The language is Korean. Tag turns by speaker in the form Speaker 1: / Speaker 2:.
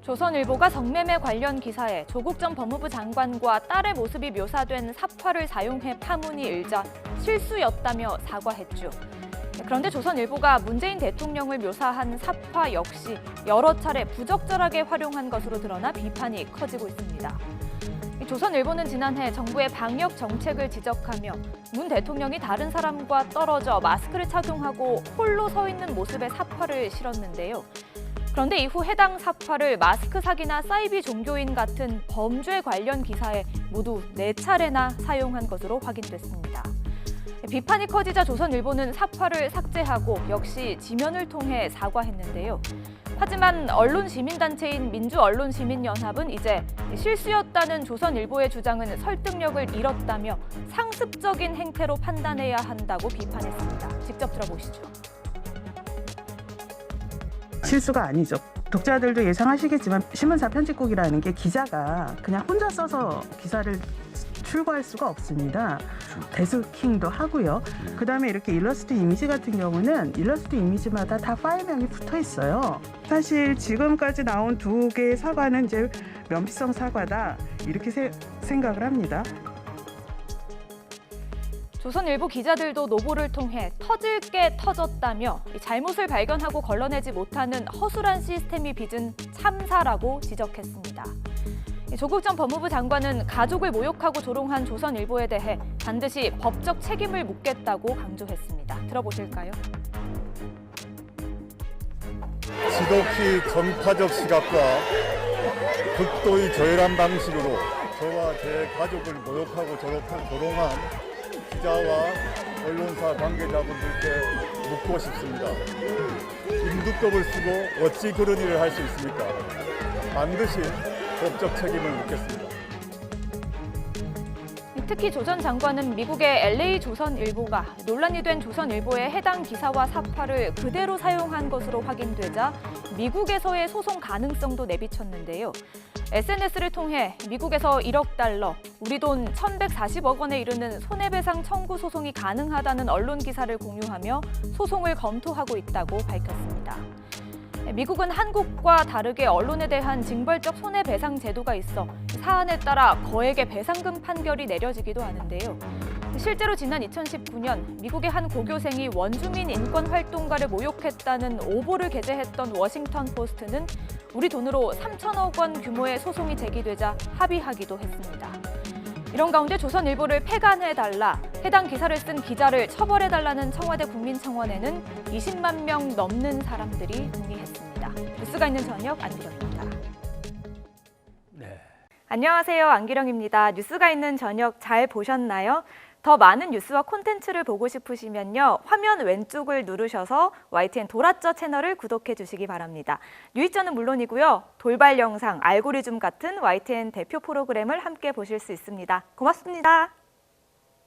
Speaker 1: 조선일보가 성매매 관련 기사에 조국 전 법무부 장관과 딸의 모습이 묘사된 삽화를 사용해 파문이 일자 실수였다며 사과했죠. 그런데 조선일보가 문재인 대통령을 묘사한 삽화 역시 여러 차례 부적절하게 활용한 것으로 드러나 비판이 커지고 있습니다. 조선일보는 지난해 정부의 방역 정책을 지적하며 문 대통령이 다른 사람과 떨어져 마스크를 착용하고 홀로 서 있는 모습의 삽화를 실었는데요. 그런데 이후 해당 삽화를 마스크 사기나 사이비 종교인 같은 범죄 관련 기사에 모두 4차례나 사용한 것으로 확인됐습니다. 비판이 커지자 조선일보는 삽화를 삭제하고 역시 지면을 통해 사과했는데요. 하지만 언론시민단체인 민주언론시민연합은 이제 실수였다는 조선일보의 주장은 설득력을 잃었다며 상습적인 행태로 판단해야 한다고 비판했습니다. 직접 들어보시죠.
Speaker 2: 실수가 아니죠. 독자들도 예상하시겠지만 신문사 편집국이라는 게 기자가 그냥 혼자 써서 기사를 출고할 수가 없습니다. 데스킹도 하고요. 그다음에 이렇게 일러스트 이미지 같은 경우는 일러스트 이미지마다 다 파일명이 붙어 있어요. 사실 지금까지 나온 2개의 사과는 이제 면피성 사과다 이렇게 생각을 합니다.
Speaker 1: 조선일보 기자들도 노보를 통해 터질 게 터졌다며 잘못을 발견하고 걸러내지 못하는 허술한 시스템이 빚은 참사라고 지적했습니다. 조국 전 법무부 장관은 가족을 모욕하고 조롱한 조선일보에 대해 반드시 법적 책임을 묻겠다고 강조했습니다. 들어보실까요?
Speaker 3: 지독히 정파적 시각과 극도의 저열한 방식으로 저와 제 가족을 모욕하고 조롱한 기자와 언론사 관계자분들께 묻고 싶습니다. 임두법을 쓰고 어찌 그런 일을 할 수 있습니까? 반드시 법적 책임을 묻겠습니다.
Speaker 1: 특히 조 전 장관은 미국의 LA 조선일보가 논란이 된 조선일보의 해당 기사와 삽화를 그대로 사용한 것으로 확인되자 미국에서의 소송 가능성도 내비쳤는데요. SNS를 통해 미국에서 1억 달러, 우리 돈 1,140억 원에 이르는 손해배상 청구 소송이 가능하다는 언론 기사를 공유하며 소송을 검토하고 있다고 밝혔습니다. 미국은 한국과 다르게 언론에 대한 징벌적 손해배상 제도가 있어 사안에 따라 거액의 배상금 판결이 내려지기도 하는데요. 실제로 지난 2019년 미국의 한 고교생이 원주민 인권 활동가를 모욕했다는 오보를 게재했던 워싱턴 포스트는 우리 돈으로 3천억 원 규모의 소송이 제기되자 합의하기도 했습니다. 이런 가운데 조선일보를 폐간해달라, 해당 기사를 쓴 기자를 처벌해달라는 청와대 국민청원에는 20만 명 넘는 사람들이 동의했습니다. 뉴스가 있는 저녁 안기령입니다.
Speaker 4: 네.
Speaker 1: 안녕하세요. 안기령입니다. 뉴스가 있는 저녁 잘 보셨나요? 더 많은 뉴스와 콘텐츠를 보고 싶으시면요. 화면 왼쪽을 누르셔서 YTN 돌아쩌 채널을 구독해 주시기 바랍니다. 뉴이쩌는 물론이고요. 돌발 영상, 알고리즘 같은 YTN 대표 프로그램을 함께 보실 수 있습니다. 고맙습니다.